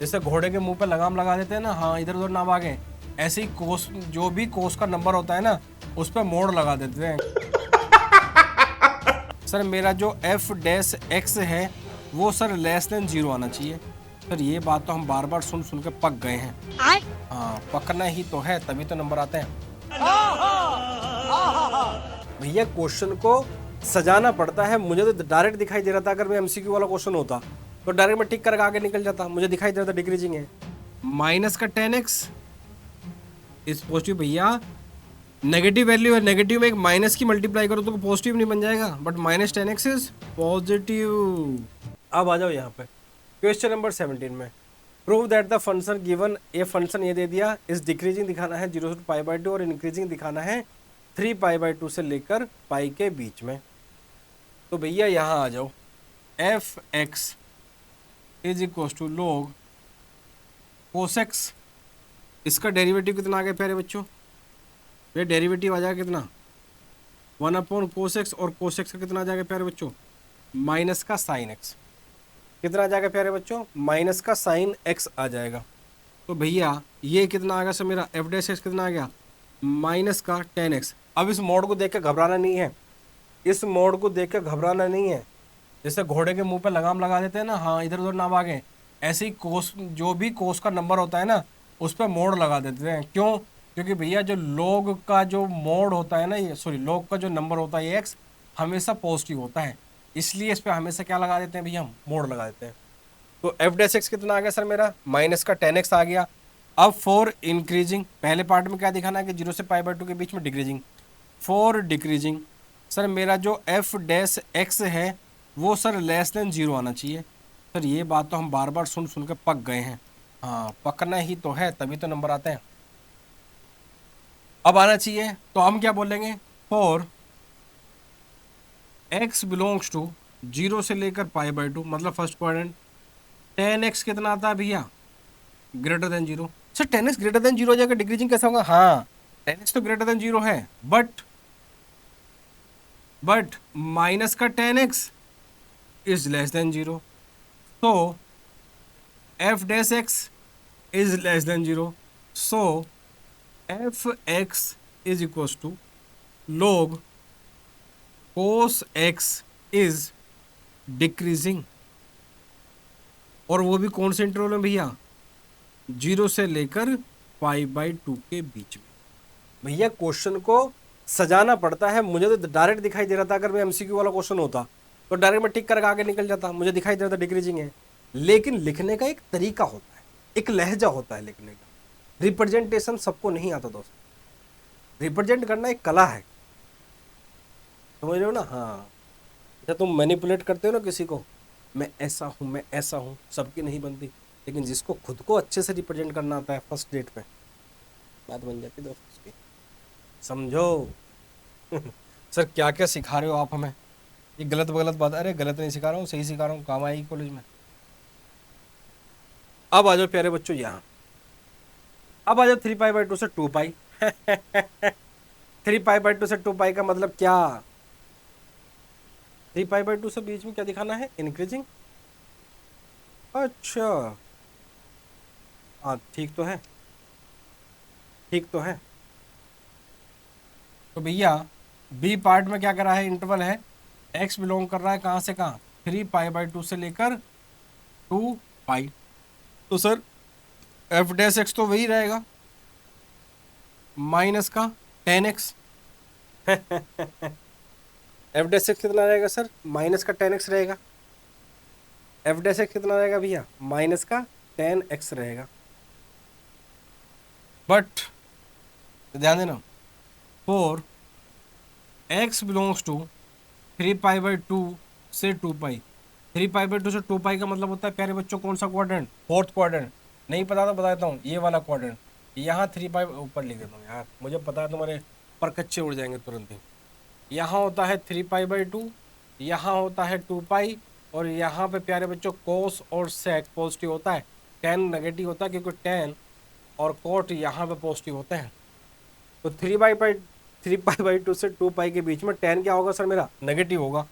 जैसे घोड़े के मुंह पे लगाम लगा देते हैं ना, हाँ इधर उधर ना भागे, ऐसे ही कोस जो भी कोस का नंबर होता है ना उस पर मोड़ लगा देते हैं। सर मेरा जो एफ डैश एक्स है वो सर लेस देन 0 आना चाहिए। सर ये बात तो हम बार बार सुन सुन के पक गए हैं। हाँ पकना ही तो है, तभी तो नंबर आते हैं। भैया क्वेश्चन को सजाना पड़ता है। मुझे तो डायरेक्ट दिखाई दे रहा था, अगर मैं एमसीक्यू वाला क्वेश्चन होता तो डायरेक्ट मैं टिक करके आगे निकल जाता। मुझे दिखाई दे रहा था डिक्रीजिंग है। माइनस का 10x इस पॉजिटिव। भैया नेगेटिव वैल्यू है, नेगेटिव में एक माइनस की मल्टीप्लाई करो तो पॉजिटिव नहीं बन जाएगा, but minus 10x is positive. अब आ जाओ यहाँ पे क्वेश्चन नंबर 17 में। Prove that the function given, ये फंक्शन ये दे दिया, इस डिक्रीजिंग दिखाना है 0 से π/2 और इंक्रीजिंग दिखाना है 3π/2 से लेकर पाई के बीच में। तो भैया यहाँ आ जाओ, f x is equal to log cos x, इसका डेरिवेटिव कितना आ गया प्यारे बच्चों? ये डेरिवेटिव आ जाएगा कितना, 1/cos x, और cos x का कितना आ जाएगा प्यारे बच्चों? माइनस का साइन x। कितना आ जाएगा प्यारे बच्चों? माइनस का साइन x आ जाएगा। तो भैया ये कितना आ गया सर मेरा एफ डैश एक्स कितना आ गया? माइनस का 10x। अब इस मोड को देख के घबराना नहीं है, इस मोड को देख के घबराना नहीं है। जैसे घोड़े के मुंह पे लगाम लगा देते हैं ना, हाँ इधर उधर ना भागे, ऐसे ही कोस जो भी कोस का नंबर होता है ना उस पर मोड़ लगा देते हैं। क्यों? क्योंकि भैया जो लोग का जो मोड होता है ना, ये सॉरी लोग का जो नंबर होता है ये एक्स हमेशा पॉजिटिव होता है, इसलिए इस पर हमेशा क्या लगा देते हैं भैया? हम मोड़ लगा देते हैं। तो एफ डैश एक्स कितना आ गया सर मेरा? माइनस का 10x आ गया। अब फॉर इंक्रीजिंग, पहले पार्ट में क्या दिखाना है कि 0 से π/2 के बीच में डिक्रीजिंग। फॉर डिक्रीजिंग सर मेरा जो एफ डैश एक्स है वो सर लेस देन 0 आना चाहिए। सर ये बात तो हम बार बार सुन सुन के पक गए हैं। हाँ पकना ही तो है, तभी तो नंबर आते हैं। अब आना चाहिए, तो हम क्या बोलेंगे? फॉर x बिलोंग्स टू 0 से लेकर π/2, मतलब फर्स्ट क्वाड्रेंट, 10x कितना आता है भैया? Greater than 0। Sir 10x greater than 0 हो जाएगा, डिक्रीजिंग कैसा होगा? हाँ 10x तो ग्रेटर देन 0 है, बट माइनस का 10x is less than 0, so f dash x is less than 0, so f(x) is equals to log cos x is decreasing, और वो भी कौन से इंटरवल में भैया? 0 से लेकर π/2 के बीच में। भैया क्वेश्चन को सजाना पड़ता है। मुझे तो डायरेक्ट दिखाई दे रहा था, अगर मैं एमसीक्यू वाला क्वेश्चन होता तो डायरेक्ट मैं टिक करके आगे निकल जाता। मुझे दिखाई दे रहा था डिक्रीजिंग है, लेकिन लिखने का एक तरीका होता है, एक लहजा होता है लिखने का। रिप्रेजेंटेशन सबको नहीं आता दोस्तों, रिप्रेजेंट करना एक कला है, समझ रहे हो ना? हाँ जब तुम मैनिपुलेट करते हो ना किसी को, मैं ऐसा हूँ मैं ऐसा हूँ, सबकी नहीं बनती, लेकिन जिसको खुद को अच्छे से रिप्रेजेंट करना आता है फर्स्ट डेट पे बात बन जाती है दोस्त उसकी, समझो। सर क्या क्या सिखा रहे हो आप हमें? ये गलत बात। अरे गलत नहीं सिखा रहा हूँ, सही सिखा रहा हूँ, काम आएगी कॉलेज में। अब आ जाओ प्यारे बच्चों यहाँ, अब आ जाओ 3π/2 से 2π। 3π/2 से 2π का मतलब क्या? 3π/2 से बीच में क्या दिखाना है? इंक्रीजिंग। अच्छा हाँ ठीक तो है, ठीक तो है। तो भैया बी पार्ट में क्या करा है? इंटरवल है, x बिलोंग कर रहा है कहाँ से कहाँ? 3π/2 से लेकर 2π। तो सर एफ डैश एक्स तो वही रहेगा, माइनस का 10x। एफ डैश एक्स कितना रहेगा सर? माइनस का 10x रहेगा। एफ डैश एक्स कितना रहेगा भैया? माइनस का 10x रहेगा। बट ध्यान देना, फॉर x बिलोंग्स टू 3π/2 से 2π। 3π/2 से 2π का मतलब होता है प्यारे बच्चों कौन सा क्वाड्रेंट? Fourth quadrant. नहीं पता तो बता देता हूँ, ये वाला क्वाड्रेंट। यहाँ 3π ऊपर लिख देता हूँ यार, मुझे पता है तुम्हारे पर कच्चे उड़ जाएंगे तुरंत ही। यहाँ होता है 3π/2, यहाँ होता है 2π, और यहाँ पे प्यारे बच्चों कोस और सेक पॉजिटिव होता है, tan नेगेटिव होता है, क्योंकि tan और कोट यहाँ पे पॉजिटिव होते हैं। तो 3π/2 से 2π के बीच में tan क्या होगा सर मेरा? नेगेटिव होगा।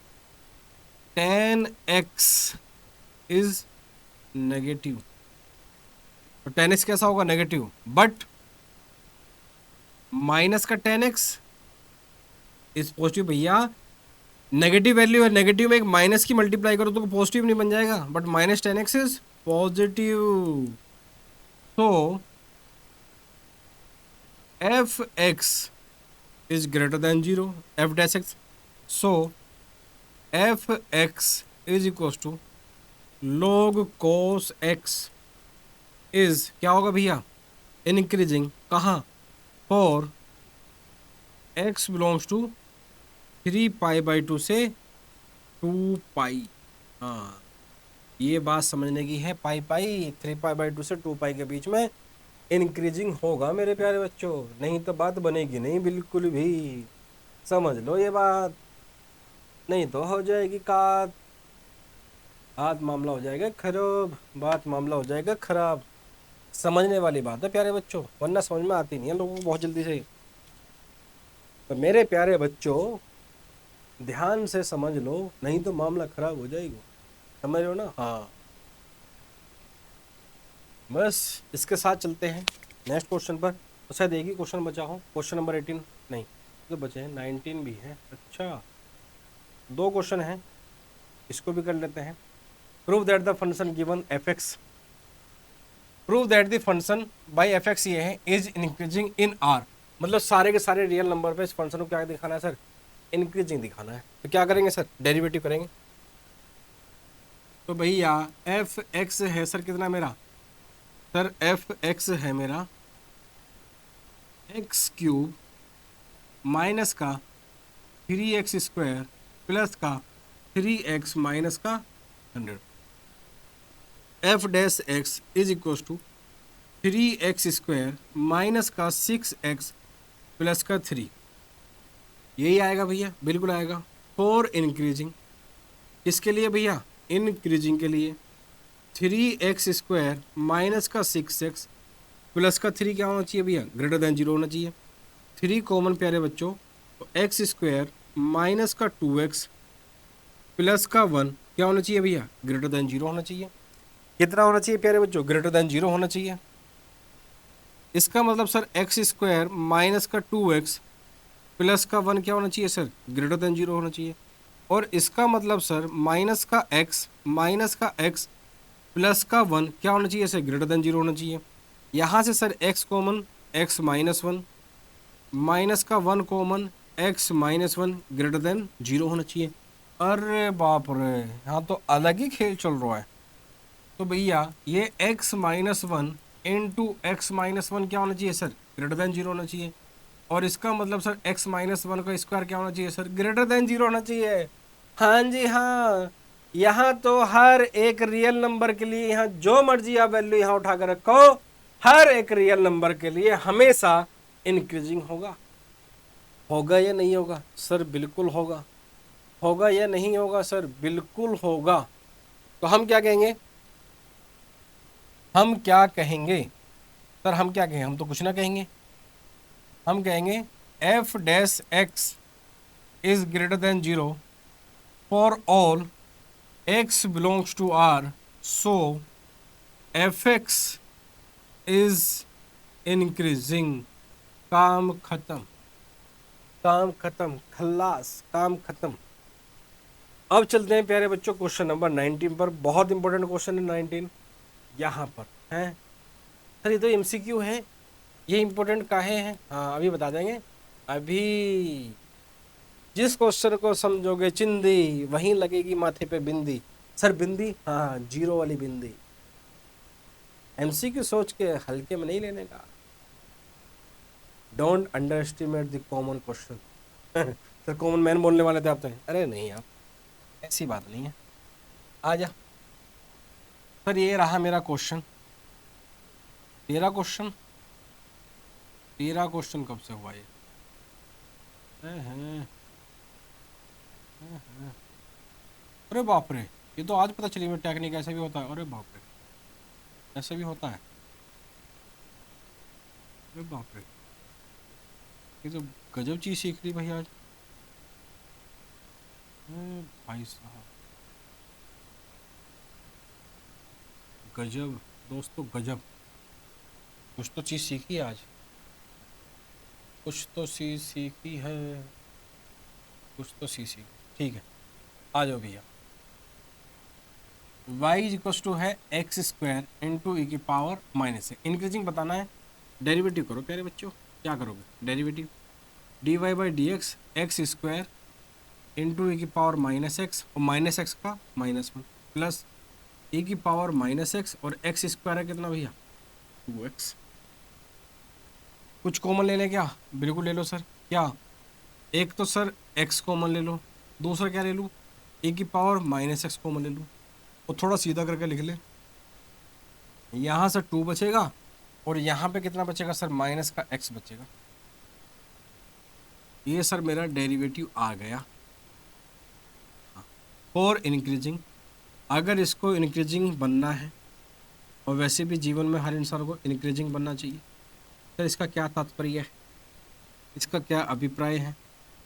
tan x इज नेगेटिव, तो 10x कैसा होगा, नेगेटिव, बट माइनस का 10x इज पॉजिटिव भैया। नेगेटिव वैल्यू है, नेगेटिव में एक माइनस की मल्टीप्लाई करो तो पॉजिटिव नहीं बन जाएगा, but minus 10x is positive. तो f x is greater than 0, f dash x, so f x is equal to log cos x is क्या होगा भैया, इंक्रीजिंग, कहाँ, फॉर x बिलोंग्स टू 3π/2 से 2π। हाँ, ये बात समझने की है, पाई पाई 3π/2 से 2π के बीच में इंक्रीजिंग होगा मेरे प्यारे बच्चों, नहीं तो बात बनेगी नहीं बिल्कुल भी, समझ लो ये बात, नहीं तो हो जाएगी काट, बात मामला हो जाएगा खराब, बात मामला हो जाएगा खराब। समझने वाली बात है प्यारे बच्चों, वरना समझ में आती नहीं है लोगों को बहुत जल्दी से। तो मेरे प्यारे बच्चों ध्यान से समझ लो, नहीं तो मामला खराब हो जाएगा, समझ रहे हो ना। हाँ, बस इसके साथ चलते हैं नेक्स्ट क्वेश्चन पर। तो शायद एक ही क्वेश्चन बचा हो, क्वेश्चन नंबर 18 नहीं तो बचे हैं, 19 भी है। अच्छा, 2 क्वेश्चन हैं, इसको भी कर लेते हैं। Prove that the function given F x, prove that the function by F x ये है इज इंक्रीजिंग इन आर, मतलब सारे के सारे रियल नंबर पे इस फंक्शन को क्या दिखाना है सर, इंक्रीजिंग दिखाना है। तो क्या करेंगे सर, डेरिवेटिव करेंगे। तो भैया एफ एक्स है सर कितना मेरा, सर एफ एक्स है मेरा एक्स क्यूब माइनस का 3x² प्लस का 3x माइनस का 100, f dash x is equal to 3x² minus का 6x प्लस का 3, यही आएगा भैया, बिल्कुल आएगा। फॉर इंक्रीजिंग, किसके लिए भैया, इंक्रीजिंग के लिए, 3x² माइनस का 6x प्लस का 3 क्या होना चाहिए भैया, ग्रेटर देन 0 होना चाहिए। 3 कॉमन प्यारे बच्चों, तो x² माइनस का 2x प्लस का 1 क्या होना चाहिए भैया, ग्रेटर देन 0 होना चाहिए। कितना होना चाहिए प्यारे बच्चों, ग्रेटर देन 0 होना चाहिए। इसका मतलब सर x² माइनस का 2x प्लस का 1 क्या होना चाहिए सर, ग्रेटर देन 0 होना चाहिए। और इसका मतलब सर माइनस का x प्लस का 1 क्या होना चाहिए सर, ग्रेटर देन 0 होना चाहिए। यहाँ से sir x common, x minus 1, minus का 1 common, x minus 1 greater than 0 होना चाहिए। अरे बाप रे, यहाँ तो अलग ही खेल चल रहा है। तो भैया ये x minus 1 into x minus 1 क्या होना चाहिए सर, ग्रेटर देन 0 होना चाहिए। और इसका मतलब सर x माइनस 1 का स्क्वायर क्या होना चाहिए सर, ग्रेटर देन 0 होना चाहिए। हाँ जी हाँ, यहाँ तो हर एक रियल नंबर के लिए, यहाँ जो मर्जी आप वैल्यू यहाँ उठा कर रखो, हर एक रियल नंबर के लिए हमेशा इंक्रीजिंग होगा। होगा या नहीं होगा सर, बिल्कुल होगा। होगा या नहीं होगा सर, बिल्कुल होगा। तो हम क्या कहेंगे, हम क्या कहेंगे सर, हम क्या कहेंगे, हम तो कुछ ना कहेंगे, हम कहेंगे f dash x is greater than 0 for all x belongs to r, so fx is increasing. काम खत्म, काम खत्म, खल्लास, काम खत्म। अब चलते हैं प्यारे बच्चों क्वेश्चन नंबर 19 पर, बहुत इंपॉर्टेंट क्वेश्चन है 19 यहाँ पर है सर। ये तो MCQ है, ये इंपॉर्टेंट काहे हैं, हाँ अभी बता देंगे। अभी जिस क्वेश्चन को समझोगे चिंदी, वहीं लगेगी माथे पे बिंदी। सर बिंदी, हाँ 0 वाली बिंदी। MCQ सोच के हल्के में नहीं लेने का, don't under estimate the common question. Sir common man बोलने वाले थे आप तो, अरे नहीं आप, ऐसी बात नहीं है, आ जा। सर ये रहा मेरा क्वेश्चन, तेरा क्वेश्चन, तेरा क्वेश्चन कब से हुआ ये, अरे बाप रे, ये तो आज पता चली मैं, टेक्निक ऐसे भी होता है, अरे बाप रे, ऐसे भी होता है, अरे बाप रे, ये तो गजब चीज़ सीख ली भाई आज। भाई साहब गजब, दोस्तों गजब। कुछ तो चीज़ सीखी है आज, कुछ तो चीज़ सीखी है, कुछ तो सीखी। ठीक है, आ जाओ भैया। y इज इक्वल टू है एक्स स्क्वायर इंटू ई की पावर माइनस है। इंक्रीजिंग बताना है, डेरिवेटिव करो प्यारे बच्चों। क्या करोगे? Derivative d y by d x, x square into e की पावर माइनस एक्स, और माइनस एक्स का -1 प्लस ई की पावर माइनस एक्स, और एक्स स्क्वायर है कितना भैया? 2x। कुछ कॉमन ले लें क्या? बिल्कुल ले लो सर। क्या? एक तो सर x कॉमन ले लो, दूसरा क्या ले लूँ? ए की पावर -x कॉमन ले लूँ, और थोड़ा सीधा करके लिख ले। यहाँ से 2 बचेगा, और यहाँ पे कितना बचेगा सर? माइनस का x बचेगा। ये सर मेरा डेरिवेटिव आ गया। और इंक्रीजिंग, अगर इसको इंक्रीजिंग बनना है, और वैसे भी जीवन में हर इंसान को इंक्रीजिंग बनना चाहिए, तो इसका क्या तात्पर्य है, इसका क्या अभिप्राय है?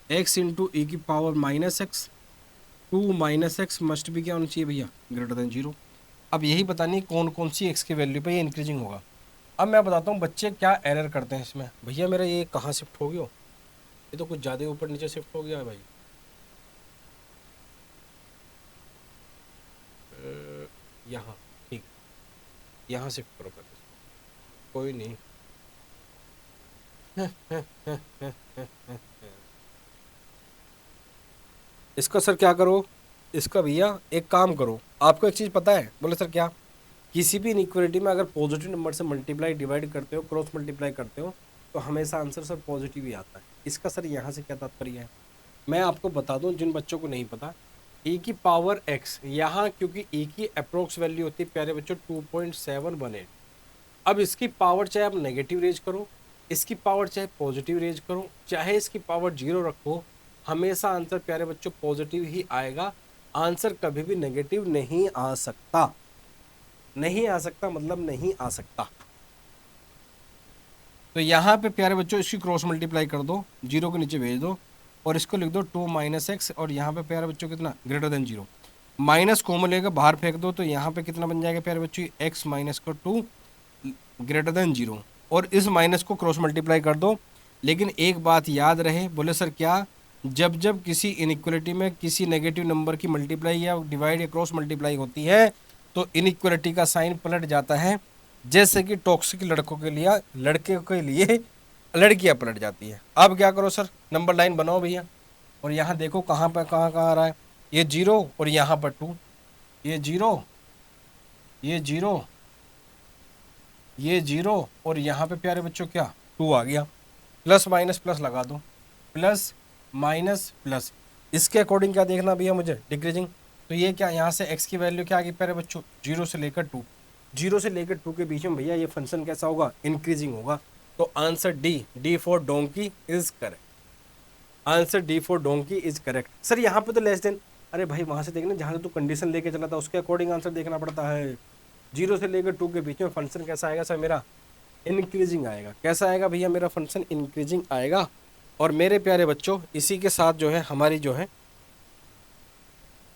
x इंटू ई की पावर -x, 2 -x मस्ट भी क्या होना चाहिए भैया? Greater than 0। अब यही बतानी कौन कौन सी x की वैल्यू पे ये इंक्रीजिंग होगा। अब मैं बताता हूँ बच्चे क्या एरर करते हैं इसमें। भैया मेरा ये कहाँ शिफ्ट हो गया? ये तो कुछ ज़्यादा ऊपर नीचे शिफ्ट हो गया है भाई। यहाँ ठीक, यहाँ शिफ्ट करो कर, कोई नहीं। इसका सर क्या करो? इसका भैया एक काम करो, आपको एक चीज़ पता है? बोले सर क्या? किसी भी इनइक्वालिटी में अगर पॉजिटिव नंबर से मल्टीप्लाई डिवाइड करते हो, क्रॉस मल्टीप्लाई करते हो, तो हमेशा आंसर सर पॉजिटिव ही आता है। इसका सर यहाँ से क्या तात्पर्य है? मैं आपको बता दूं जिन बच्चों को नहीं पता, e की पावर x, यहाँ क्योंकि e की अप्रोक्स वैल्यू होती है प्यारे बच्चों 2.718। अब इसकी पावर चाहे आप नेगेटिव रेज करो, इसकी पावर चाहे पॉजिटिव रेज करो, चाहे इसकी पावर 0 रखो, हमेशा आंसर प्यारे बच्चों पॉजिटिव ही आएगा। आंसर कभी भी नेगेटिव नहीं आ सकता। नहीं आ सकता मतलब नहीं आ सकता। तो यहाँ पे प्यारे बच्चों इसकी क्रॉस मल्टीप्लाई कर दो, 0 के नीचे भेज दो, और इसको लिख दो 2 -x, और यहाँ पे प्यारे बच्चों कितना? Greater than 0। माइनस कॉमन लेकर बाहर फेंक दो, तो यहाँ पे कितना बन जाएगा प्यारे बच्चों? x माइनस का 2 ग्रेटर देन 0, और इस माइनस को क्रॉस मल्टीप्लाई कर दो। लेकिन एक बात याद रहे, बोले सर क्या? जब जब किसी इनइक्वालिटी में किसी नेगेटिव नंबर की मल्टीप्लाई या डिवाइड या क्रॉस मल्टीप्लाई होती है, तो इनइक्वालिटी का साइन पलट जाता है। जैसे कि टॉक्सिक लड़कों के लिए, लड़के के लिए लड़कियां पलट जाती है। अब क्या करो सर? नंबर लाइन बनाओ भैया, और यहाँ देखो कहाँ पर कहाँ आ रहा है। ये 0 और यहाँ पर 2, ये 0, ये 0, ये 0, और यहाँ पे प्यारे बच्चों क्या? 2 आ गया। प्लस माइनस प्लस लगा दो, प्लस माइनस प्लस। इसके अकॉर्डिंग क्या देखना भैया मुझे? डिक्रीजिंग। तो ये क्या, यहाँ से x की वैल्यू क्या आ गई प्यारे बच्चों? 0 से लेकर 2, 0 से लेकर 2 के बीच में भैया ये फंक्शन कैसा होगा? इंक्रीजिंग होगा। तो answer D for donkey is correct. Answer D for donkey is correct. Sir यहाँ पे तो लेस देन, अरे भाई वहाँ से देखना जहाँ से तू कंडीशन लेके चला था उसके अकॉर्डिंग आंसर देखना पड़ता है। 0 से लेकर 2 के बीच में फंक्शन कैसा आएगा सर? मेरा इंक्रीजिंग आएगा। कैसा आएगा भैया? मेरा फंक्शन इंक्रीजिंग आएगा। और मेरे प्यारे बच्चों इसी के साथ जो है हमारी जो है,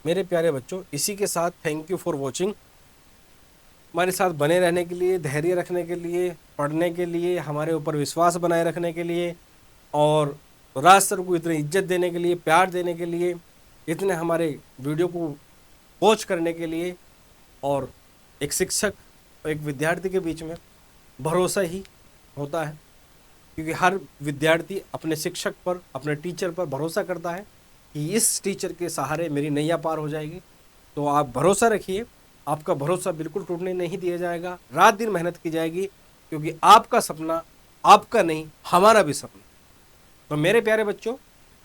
मेरे प्यारे बच्चों इसी के साथ थैंक यू फॉर वॉचिंग। हमारे साथ बने रहने के लिए, धैर्य रखने के लिए, पढ़ने के लिए, हमारे ऊपर विश्वास बनाए रखने के लिए, और राज सर को इतनी इज्जत देने के लिए, प्यार देने के लिए, इतने हमारे वीडियो को वॉच करने के लिए। और एक शिक्षक और एक विद्यार्थी के बीच में भरोसा ही होता है, क्योंकि हर विद्यार्थी अपने शिक्षक पर, अपने टीचर पर भरोसा करता है कि इस टीचर के सहारे मेरी नैया पार हो जाएगी। तो आप भरोसा रखिए, आपका भरोसा बिल्कुल टूटने नहीं दिया जाएगा। रात दिन मेहनत की जाएगी, क्योंकि आपका सपना आपका नहीं, हमारा भी सपना। तो मेरे प्यारे बच्चों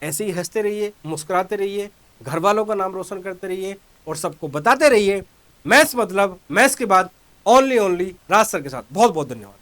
ऐसे ही हंसते रहिए, मुस्कुराते रहिए, घर वालों का नाम रोशन करते रहिए, और सबको बताते रहिए मैथ्स मतलब मैथ्स के बाद ओनली राज सर के साथ। बहुत बहुत धन्यवाद।